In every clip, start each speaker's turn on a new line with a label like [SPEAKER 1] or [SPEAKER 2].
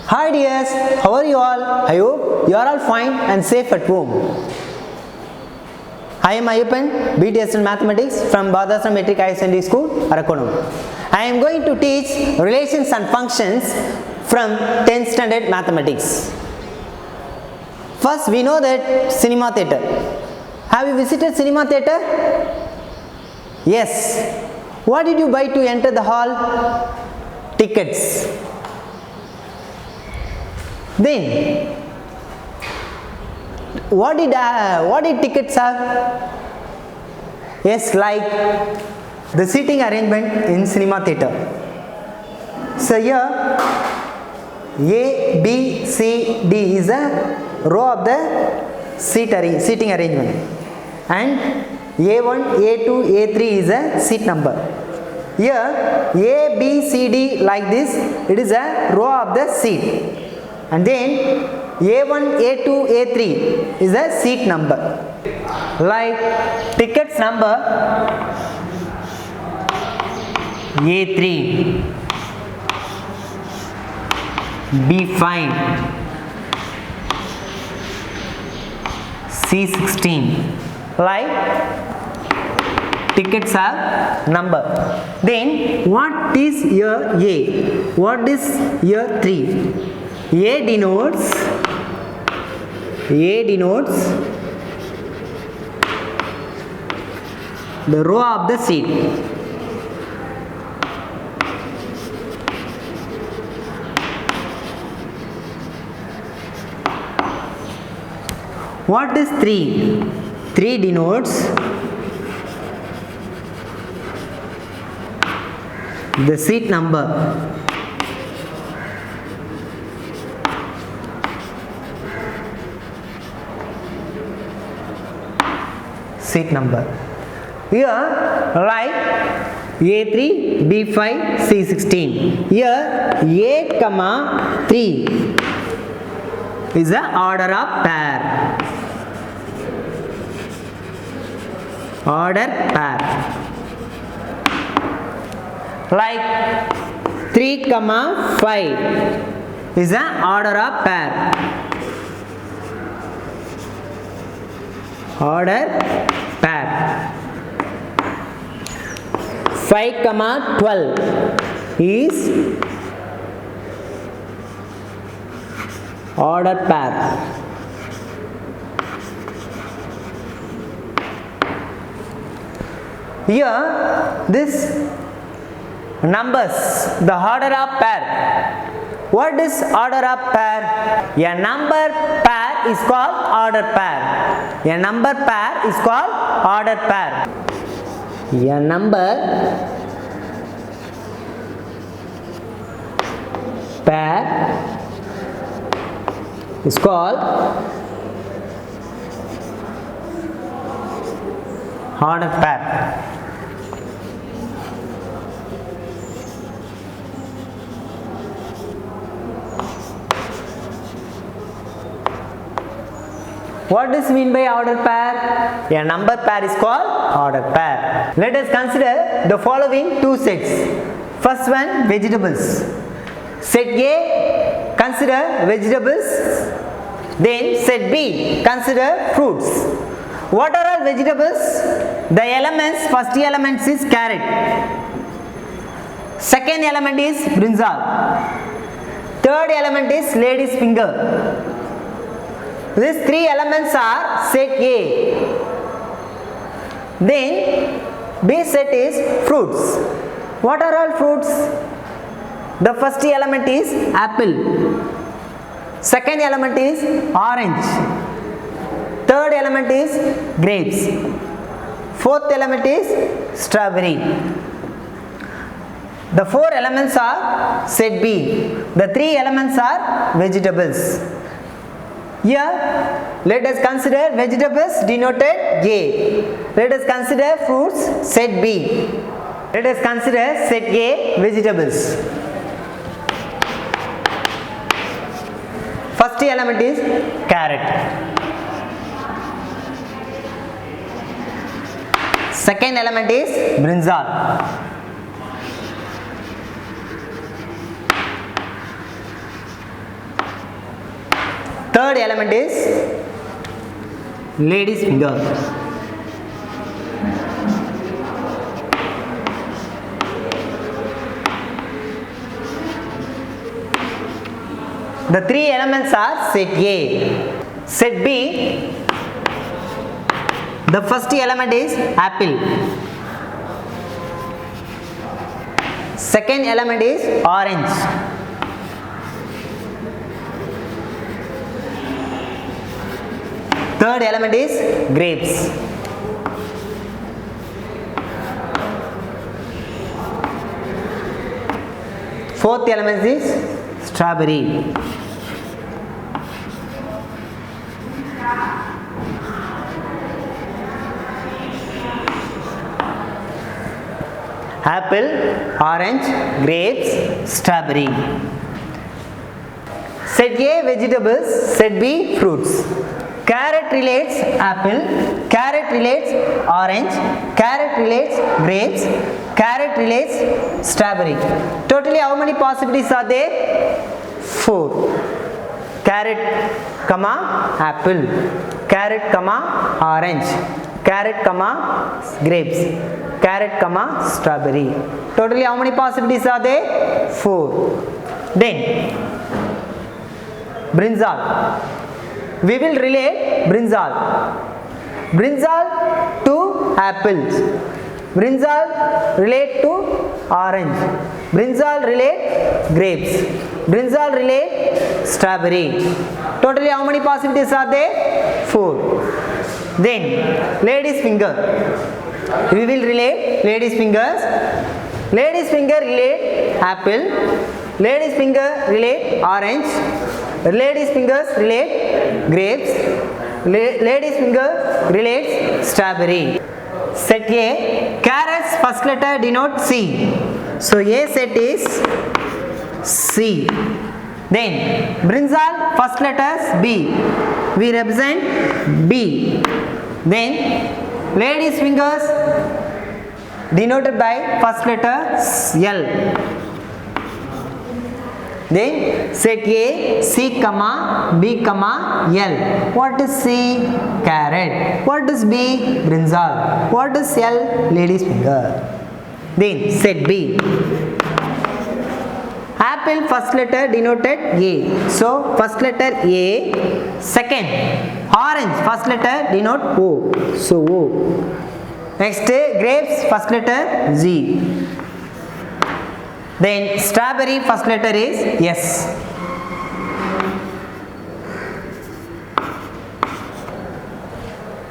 [SPEAKER 1] Hi dears, how are you all? I hope you are all fine and safe at home. I am Ayyappan, BTS in Mathematics from Badasam Metric Higher Secondary School, Arakonam. I am going to teach relations and functions from 10th standard Mathematics. First, we know that cinema theatre. Have you visited cinema theatre? Yes. What did you buy to enter the hall? Tickets. Then, what did tickets have? Yes, like the seating arrangement in cinema theatre. So here A, B, C, D is a row of the seating arrangement, and A1, A2, A3 is a seat number. Here A, B, C, D like this, it is a row of the seat, and then A1, A2, A3 is a seat number. Like tickets number A3, B5, C16, like tickets have number. Then what is year A? What is year 3? A denotes the row of the seat. What is 3? 3 denotes the seat number. Seat number. Here like A3, B5, C16. Here A comma 3 is the order of pair. Order pair. Like 3 comma 5 is the order of pair. Order pair. 5 comma 12 is order pair. Here this numbers, the order of pair. What is order of pair? A number pair is called order pair. A number pair is called order pair. A number pair is called order pair. What does mean by order pair? A number pair is called order pair. Let us consider the following two sets. First one, vegetables. Set A, consider vegetables. Then set B, consider fruits. What are all vegetables? The elements, first element is carrot. Second element is brinjal. Third element is lady's finger. These three elements are set A. Then B set is fruits. What are all fruits? The first element is apple. Second element is orange. Third element is grapes. Fourth element is strawberry. The four elements are set B. The three elements are vegetables. Here, let us consider vegetables denoted A. Let us consider fruits set B. Let us consider set A vegetables. First element is carrot. Second element is brinjal. Third element is lady's finger. The three elements are set A. Set B, the first element is apple. Second element is orange. Third element is grapes. Fourth element is strawberry. Apple, orange, grapes, strawberry. Set A vegetables, set B fruits. Carrot relates apple, carrot relates orange, carrot relates grapes, carrot relates strawberry. Totally how many possibilities are there? 4. Carrot, comma, apple, carrot, comma, orange, carrot, comma, grapes, carrot, comma, strawberry. Totally how many possibilities are there? 4. Then brinjal. We will relate brinjal. Brinjal to apples. Brinjal relate to orange. Brinjal relate grapes. Brinjal relate strawberry. Totally how many possibilities are there? 4. Then lady's finger. We will relate lady's fingers. Lady's finger relate apple. Lady's finger relate orange. Lady's fingers relate grapes. Lady's finger relates strawberry. Set A. Carrot's first letter denote C. So A set is C. Then brinjal first letters B. We represent B. Then lady's fingers denoted by first letter L. Then set A, C, comma, B, comma, L. What is C? Carrot. What is B? Brinjal. What is L? Lady's finger. Then set B. Apple first letter denoted A. So first letter A. Second, orange first letter denote O. So O. Next, grapes first letter Z. Then strawberry first letter is S.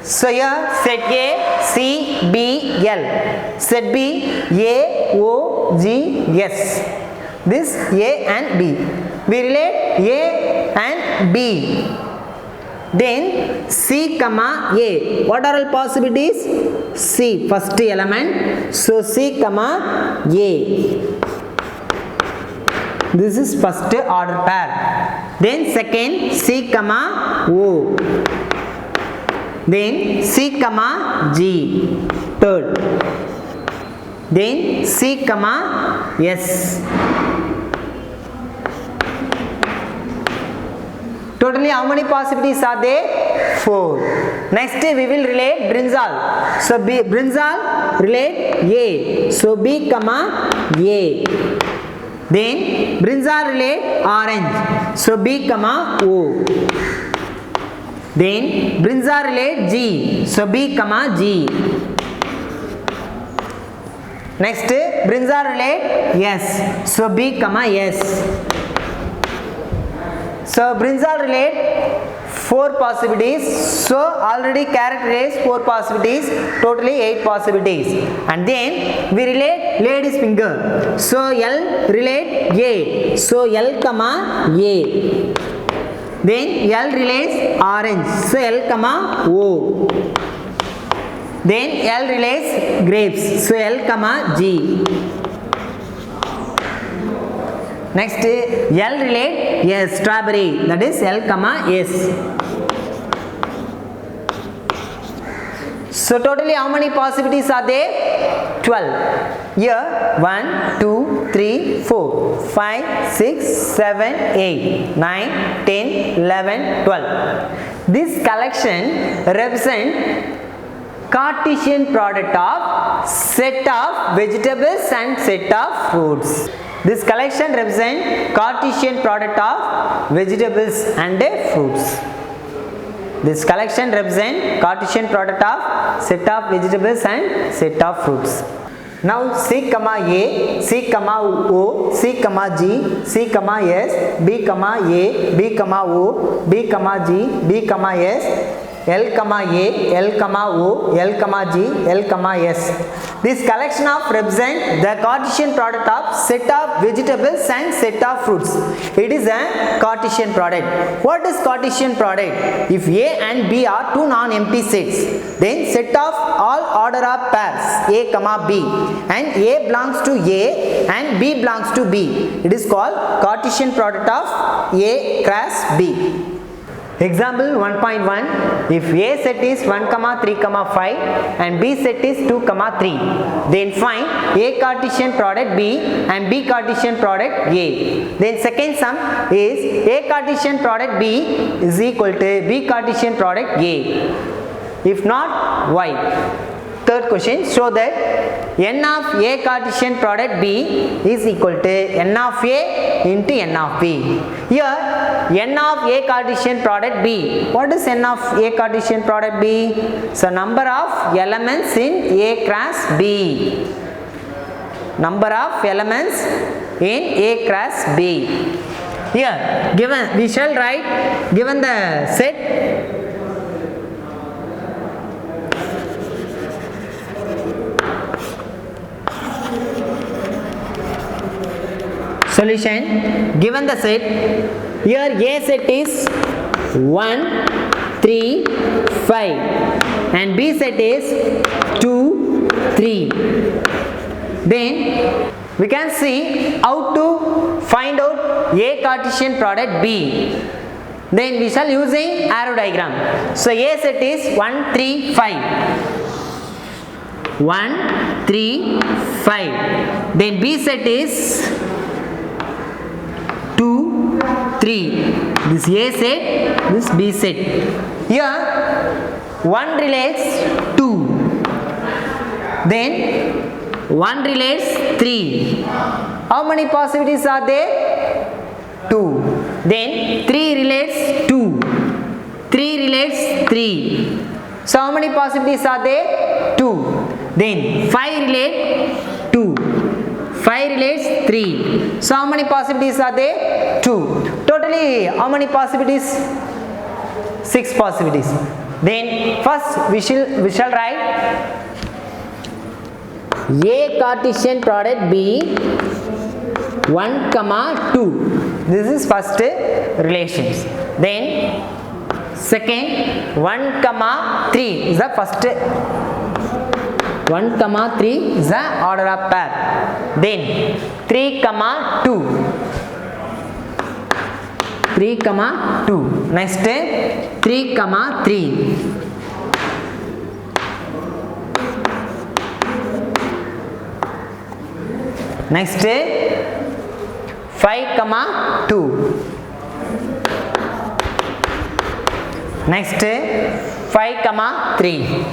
[SPEAKER 1] So here set A, C, B, L. Set B, A, O, G, S. This A and B. We relate A and B. Then C, comma, A. What are all possibilities? C, first element. So C, comma, A. This is first order pair. Then second C, comma, O. Then C, comma, G. Third. Then C, comma, S. Totally how many possibilities are there? 4. Next we will relate brinjal. So B, brinjal relate A. So B, comma, A. Then brinjal relate orange. So B, comma, O. Then brinjal relate G. So B, comma, G. Next brinjal relate S. So B, comma, S. So brinjal relate 4 possibilities. So already carrot relates 4 possibilities. Totally 8 possibilities. And then we relate lady's finger. So L relate A. So L, comma, A. Then L relates orange. So L, comma, O. Then L relates grapes. So L, comma, G. Next L relate yes, strawberry. That is L, comma, S. So totally how many possibilities are there? 12. Here 1, 2, 3, 4, 5, 6, 7, 8, 9, 10, 11, 12. This collection represents Cartesian product of set of vegetables and set of fruits. This collection represents Cartesian product of vegetables and fruits. This collection represents Cartesian product of set of vegetables and set of fruits. Now C, A, C, O, C, G, C, S, B, A, B, O, B, G, B, S, L, A, L, O, L, G, L, S. This collection of represent the Cartesian product of set of vegetables and set of fruits. It is a Cartesian product. What is Cartesian product? If A and B are two non-empty sets, then set of all order of pairs A, B, and A belongs to A and B belongs to B. It is called Cartesian product of A cross B. Example 1.1. If A set is 1, 3, 5 and B set is 2, 3, then find A Cartesian product B and B Cartesian product A. Then second sum is A Cartesian product B is equal to B Cartesian product A. If not, why? Third question, show that n of A Cartesian product B is equal to n of A into n of B. Here n of A Cartesian product B. What is n of A Cartesian product B? So number of elements in A cross B. Number of elements in A cross B. Here given, we shall write, given the set solution, given the set, here A set is 1, 3, 5 and B set is 2, 3. Then we can see how to find out A Cartesian product B. Then we shall using arrow diagram. So A set is 1, 3, 5. 1, 3, 5. Then B set is 2, 3. This A set, this B set. Here 1 relates 2. Then 1 relates 3. How many possibilities are there? 2. Then 3 relates 2. 3 relates 3. So how many possibilities are there? 2. Then 5 relates 2. 5 relates 3. So how many possibilities are there? 2. Totally how many possibilities? 6 possibilities. Then first we shall write A Cartesian product B 1, 2. This is first relations. Then second 1, 3 is the first. 1, 3 is the order of pair. Then 3, 2. 3, 2. Next 3, 3. Next 5, 2. Next 5, 3.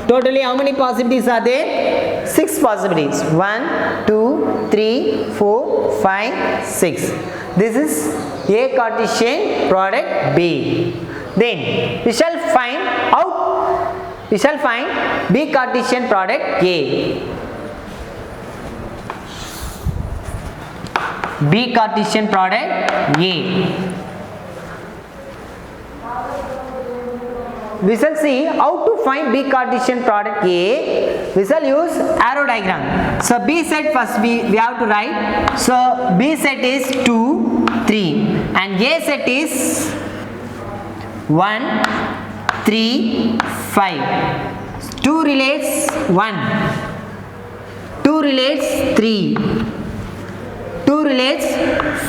[SPEAKER 1] Totally how many possibilities are there? 6 possibilities. 1, 2, 3, 4, 5, 6. This is A Cartesian product B. Then we shall find out, we shall find B Cartesian product A. B Cartesian product A. We shall see how to find B Cartesian product A. We shall use arrow diagram. So B set first we have to write. So B set is 2, 3 and A set is 1, 3, 5. 2 relates 1. 2 relates 3. 2 2 relates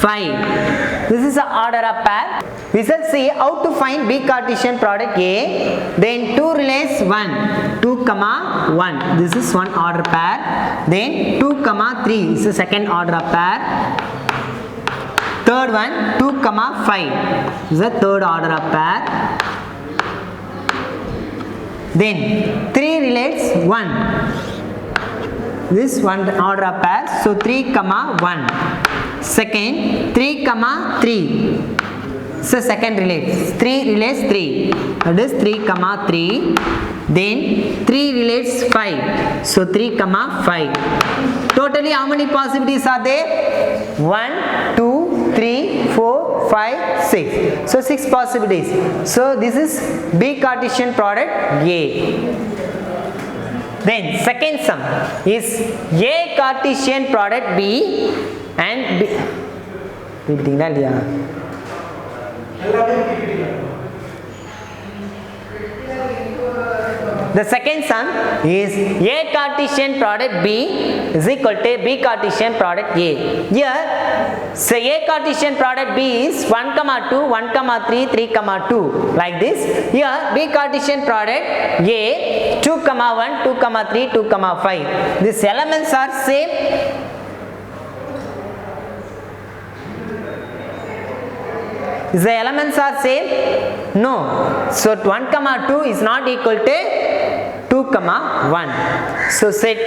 [SPEAKER 1] 5. This is the order of pair. We shall see how to find B Cartesian product A. Then 2 relates 1, 2 comma 1. This is one order pair. Then 2 comma 3 is the second order of pair. Third one 2 comma 5 is the third order of pair. Then 3 relates 1. This one order of pair. So 3 comma 1. Second 3 comma 3. So second relates 3 relates 3. That is 3 comma 3. Then 3 relates 5. So 3 comma 5. Totally how many possibilities are there? 1, 2, 3, 4, 5, 6. So 6 possibilities. So this is B Cartesian product A. Then second sum is A Cartesian product B and B. The second sum is A Cartesian product B is equal to B Cartesian product A. Here, say A Cartesian product B is 1, 2, 1, 3, 3, 2. Like this. Here, B Cartesian product A 2, 1, 2, 3, 2, 5. These elements are same. The elements are same? No. So 1, 2 is not equal to 2, 1. So set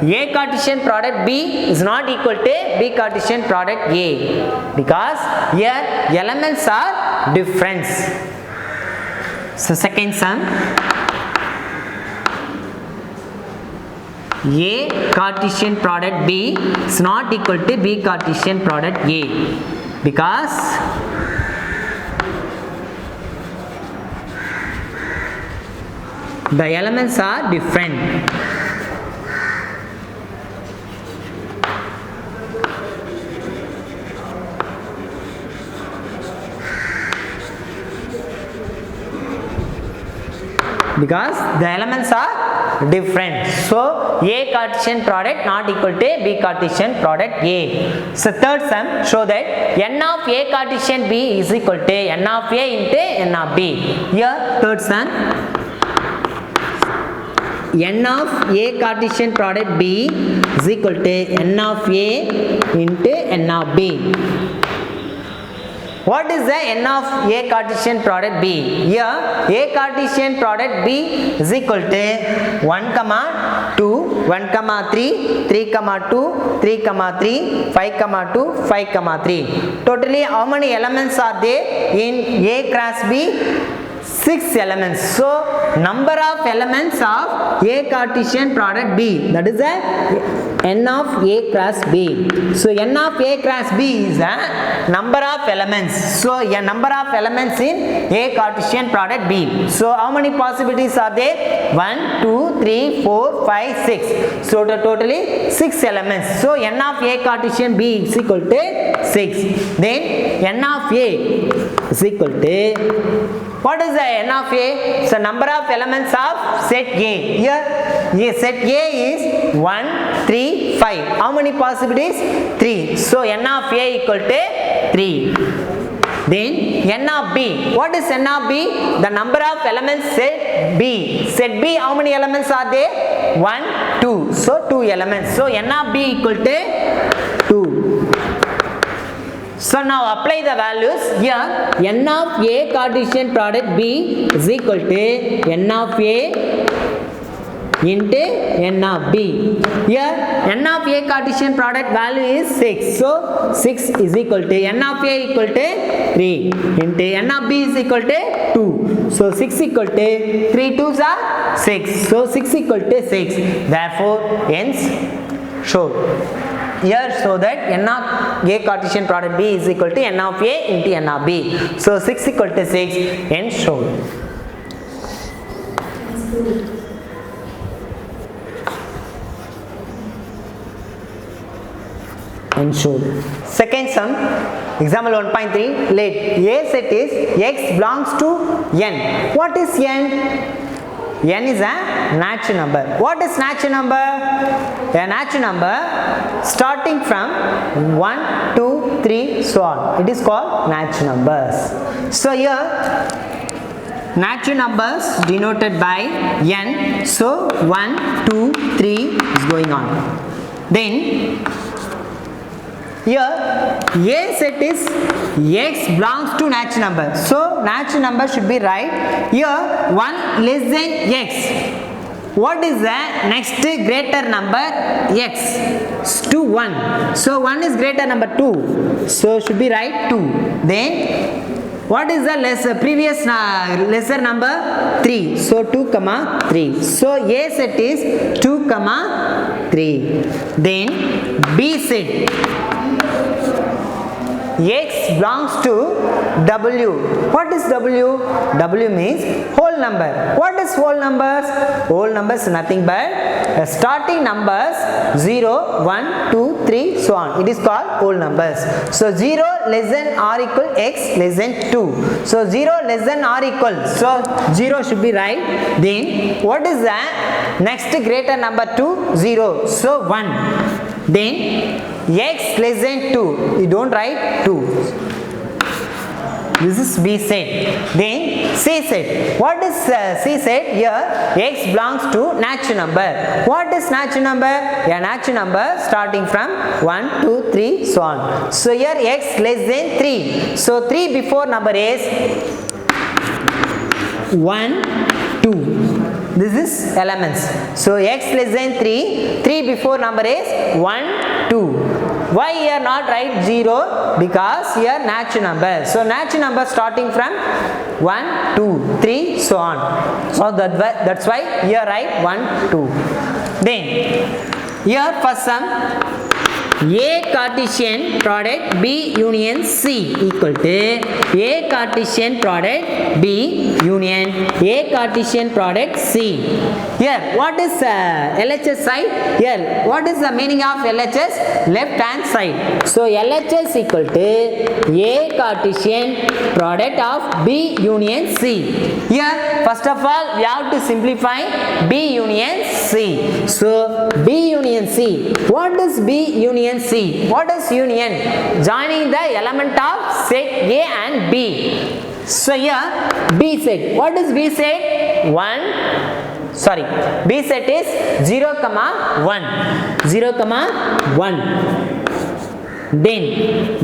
[SPEAKER 1] A Cartesian product B is not equal to B Cartesian product A because here elements are different. So second sum, A Cartesian product B is not equal to B Cartesian product A because the elements are different. Because the elements are different. So A Cartesian product not equal to B Cartesian product A. So third sum show that n of A Cartesian B is equal to n of A into n of B. Here third sum, n of A Cartesian product B is equal to n of A into n of B. What is the n of A Cartesian product B? Here A Cartesian product B is equal to 1, 2, 1, 3, 3, 2, 3, 3, 5, 2, 5, 3. Totally how many elements are there in A cross B? 6 elements. So number of elements of A Cartesian product B, that is the n of A cross B. So n of A cross B is the number of elements. So a number of elements in A Cartesian product B. So how many possibilities are there? 1, 2, 3, 4, 5, 6. So totally 6 elements. So n of A Cartesian B is equal to 6. Then n of A is equal to, what is the n of A? So number of elements of set A. Here set A is 1, 3, 5. How many possibilities? 3. So n of A equal to 3. Then n of B. What is n of B? The number of elements set B. Set B, how many elements are there? 1, 2. So 2 elements. So n of B equal to 2. So now apply the values. Here n of A Cartesian product B is equal to n of A into n of B. Here n of A Cartesian product value is 6. So 6 is equal to n of A equal to 3 into n of B is equal to 2. So 6 equal to 3 2s are 6. So 6 equal to 6. Therefore hence show. Here so that n of A Cartesian product B is equal to n of A into n of B. So 6 equal to 6 hence shown. And shown. Second sum, example 1.3, let A set is x belongs to n. What is n? n is a natural number. What is natural number? A natural number starting from 1, 2, 3, so on. It is called natural numbers. So here natural numbers denoted by n. So 1, 2, 3 is going on. Then here A set is x belongs to natural number. So natural number should be right. Here 1 less than x. What is the next greater number? X to 1. So 1 is greater number 2. So should be right 2. Then what is the previous lesser number? 3. So 2 comma 3. So A set is 2 comma 3. Then B set x belongs to w. What is w? W means whole number. What is whole numbers? Whole numbers nothing but starting numbers 0, 1, 2, 3, so on. It is called whole numbers. So 0 less than or equal x less than 2. So 0 less than or equal. So 0 should be right. Then what is the next greater number to 0? So 1. Then x less than 2. You don't write 2. This is B set. Then C set. What is C set? Here x belongs to natural number. What is natural number? A natural number starting from 1, 2, 3, so on. So here x less than 3. So 3 before number is 1, 2. This is elements. So x less than 3. 3 before number is 1, 2. Why here not write 0? Because here natural number. So natural number starting from 1, 2, 3, so on. So that's why here write 1, 2. Then here first sum, A Cartesian product B union C equal to A Cartesian product B union A Cartesian product C. Here what is LHS side? Here what is the meaning of LHS? Left hand side. So LHS equal to A Cartesian product of B union C. Here first of all we have to simplify B union C. So B union C. What is B union C? What is union? Joining the element of set A and B. So here B set. What is B set? 1. Sorry. B set is 0, 1. 0, 1. Then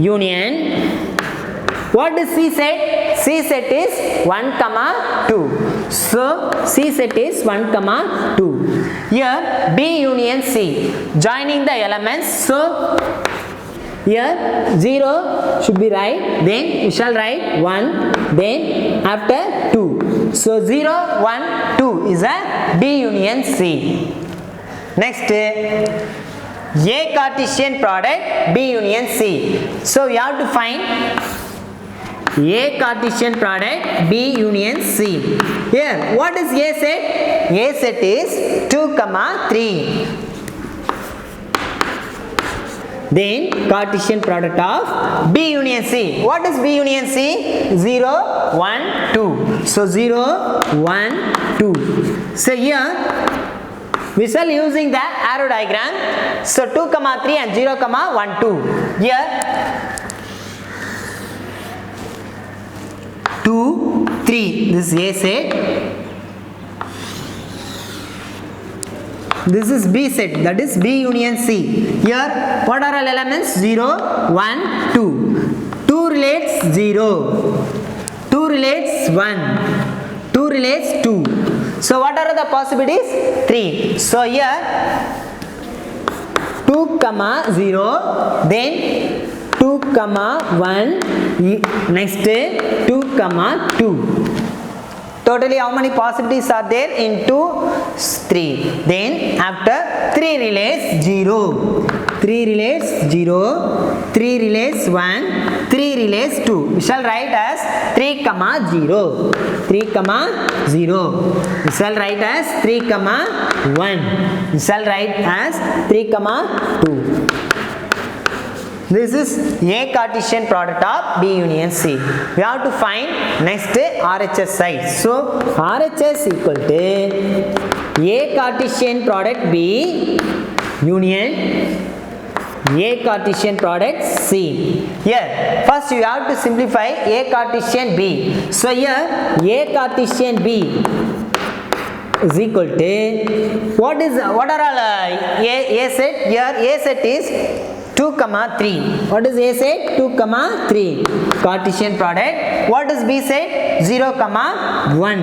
[SPEAKER 1] union. What is C set? C set is 1, 2. So C set is 1, 2. Here B union C. Joining the elements. So here 0 should be right. Then we shall write 1. Then after 2. So 0, 1, 2 is a B union C. Next A Cartesian product B union C. So we have to find A Cartesian product B union C. Here what is A set? A set is 2, 3. Then Cartesian product of B union C. What is B union C? 0, 1, 2. So 0, 1, 2. So here we shall using the arrow diagram. So 2, 3 and 0, 1, 2. Here 2, 3. This is A set. This is B set. That is B union C. Here what are all elements? 0, 1, 2. 2 relates 0. 2 relates 1. 2 relates 2. So what are the possibilities? 3. So here 2, 0. Then 2, 1. Next 2, 2. Totally how many possibilities are there? Into 3. Then after 3 relates 0. 3 relates 0. 3 relates 1. 3 relates 2. We shall write as 3, 0. 3, 0. We shall write as 3, 1. We shall write as 3, 2. This is A Cartesian product of B union C. We have to find next RHS side. So RHS equal to A Cartesian product B union A Cartesian product C. Here first you have to simplify A Cartesian B. So here A Cartesian B is equal to what are all A set? Here A set is 2, 3. What is A set? 2, 3. Cartesian product. What is B set? 0, 1.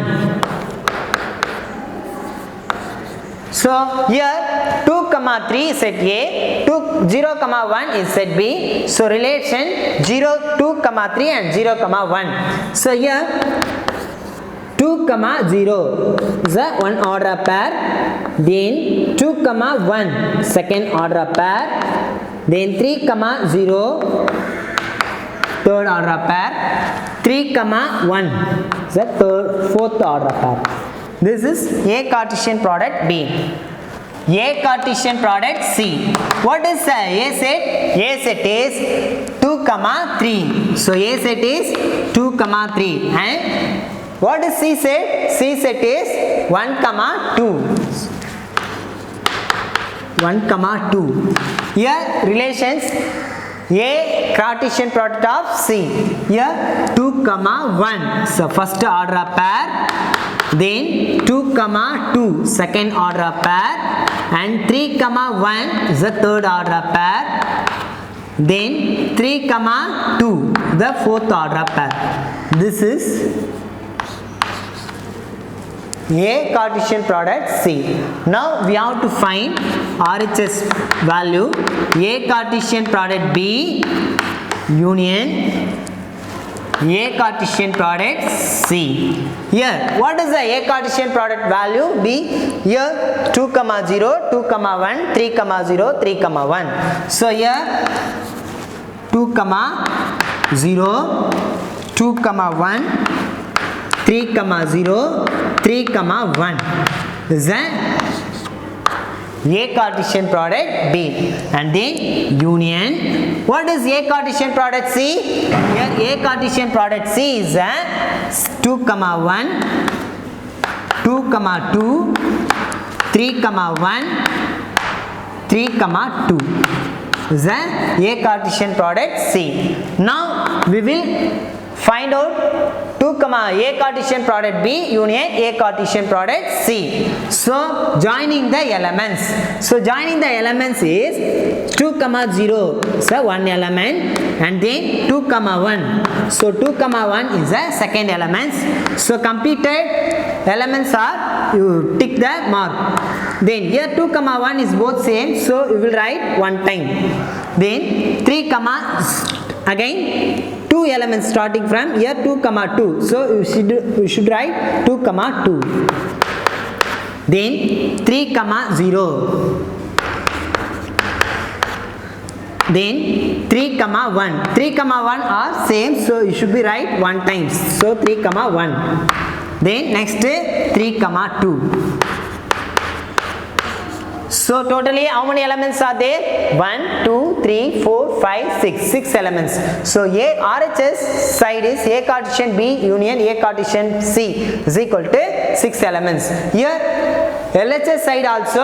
[SPEAKER 1] So here 2, 3 is set A, 0, 1 is set B. So relation 0, 2, 3 and 0, 1. So here 2, 0 is a one order pair. Then 2, 1 second order pair. Then 3, 0 third order pair. 3, 1 is a fourth order pair. This is A Cartesian product B. A Cartesian product C. What is A set? A set is 2, 3. So A set is 2, 3. And what is C set? C set is 1, 2. 1, 2. Here relations A Cartesian product of C. Here 2, 1. So first order pair. Then 2, 2 second order pair. And 3, 1 is the third order pair. Then 3, 2 the fourth order pair. This is A Cartesian product C. Now we have to find RHS value. A Cartesian product B union A Cartesian product C. Here what is the A Cartesian product value? B. Here 2, 0, 2, 1, 3, 0, 3, 1. So here 2, 0, 2, 1, 3, 0, 3, 1 is A Cartesian product B. And then union. What is A Cartesian product C? Here A Cartesian product C is 2, 1, 2, 2, 3, 1, 3, 2 is A Cartesian product C. Now we will find out A Cartesian product B union A Cartesian product C. So joining the elements. So joining the elements is 2, 0 is a one element, and then 2, 1. So 2, 1 is a second element. So completed elements are, you tick the mark. Then here 2, 1 is both same, so you will write one time. Then 3, again 2 elements starting from here 2, 2. So you should write 2, 2. Then 3, 0. Then 3, 1. 3, 1 are same, so you should be write one times. So 3, 1. Then next 3, 2. So totally how many elements are there? 1, 2, 3, 4, 5, 6. 6 elements. So A RHS side is A Cartesian B union A Cartesian C is equal to 6 elements. Here LHS side also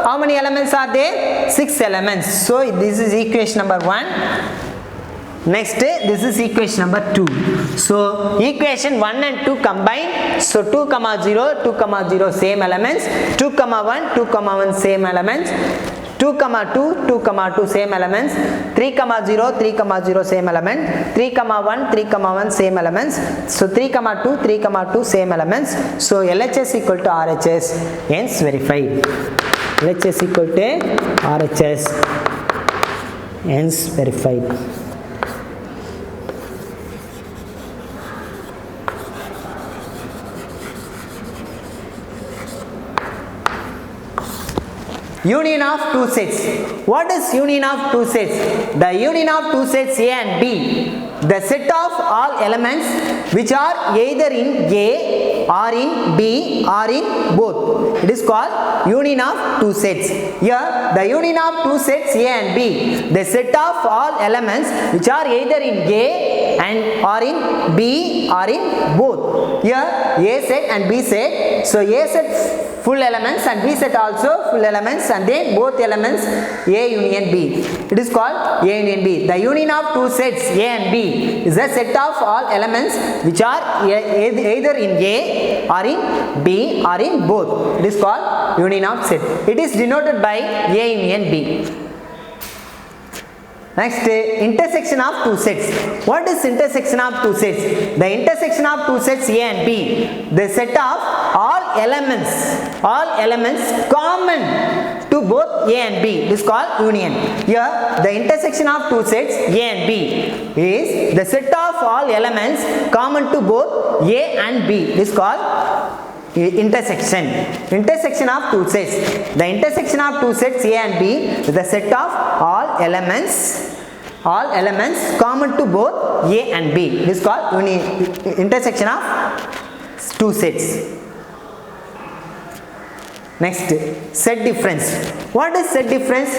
[SPEAKER 1] how many elements are there? 6 elements. So this is equation number 1. Next this is equation number 2. So equation 1 and 2 combined. So 2, 0, 2, 0 same elements. 2, 1, 2, 1 same elements. 2, 2, 2, 2 same elements. 3, 0, 3, 0 same element. 3, 1, 3, 1 same elements. So 3, 2, 3, 2 same elements. So LHS equal to RHS, hence verified. LHS equal to RHS, hence verified. Union of two sets. What is union of two sets? The union of two sets A and B. The set of all elements which are either in A or in B or in both. It is called union of two sets. Here the union of two sets A and B, the set of all elements which are either in A and or in B or in both. Here A set and B set, so A set full elements and B set also full elements, and then both elements A union B. It is called A union B. The union of two sets A and B is a set of all elements which are either in A or in B or in both. It is called union of set. It is denoted by A union B. Next, intersection of two sets. What is intersection of two sets? The intersection of two sets A and B, the set of all elements common to both A and B, is called union. Here the intersection of two sets A and B is the set of all elements common to both A and B, is called intersection of two sets. The intersection of two sets A and B is the set of all elements common to both A and B. It is called intersection of two sets. Next, set difference. What is set difference?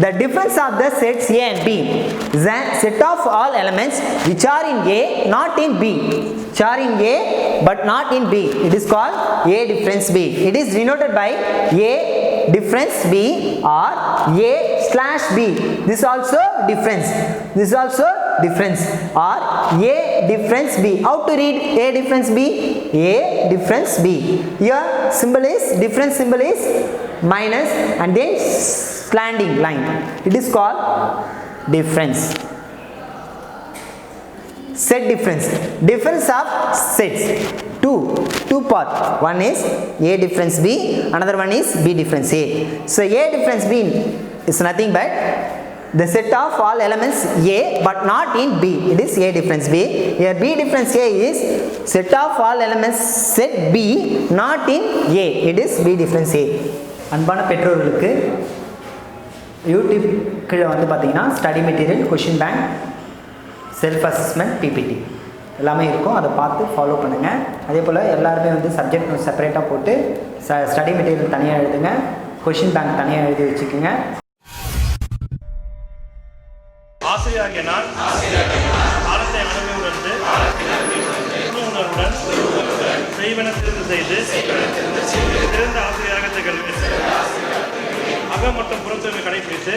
[SPEAKER 1] The difference of the sets A and B is a set of all elements which are in A, not in B. Which are in A but not in B. It is called A difference B. It is denoted by A difference B or A slash B. This also difference. This is also difference or A difference B. How to read A difference B? A difference B. Here symbol is, difference symbol is minus and then slanting line. It is called difference. Set difference. Difference of sets. Two part. One is A difference B, another one is B difference A. So A difference B is nothing but the set of all elements A but not in B. It is A difference B. Here B difference A is set of all elements set B not in A. It is B difference A. அன்பான பெற்றோர்களுக்கு YouTube கீழே வந்து பார்த்தீங்கன்னா study material, question bank, self assessment, PPT எல்லாமே இருக்கும். அதை பார்த்து follow பண்ணுங்கள். அதே போல் எல்லாருமே வந்து சப்ஜெக்ட் செப்பரேட்டாக போட்டு ஸ்டடி மெட்டீரியல் தனியாக எழுதுங்க, கொஷின் பேங்க் தனியாக எழுதி வச்சுக்கோங்க.
[SPEAKER 2] ஆசிரியராகிய நான் காலத்தை மனமே உணர்ந்து உணர்வுடன் செய்வன திருந்து செய்து சிறந்த ஆசிரியராக திகழ்வேன். அகம் மற்றும் புறத்தூய்மை கடைபிடித்து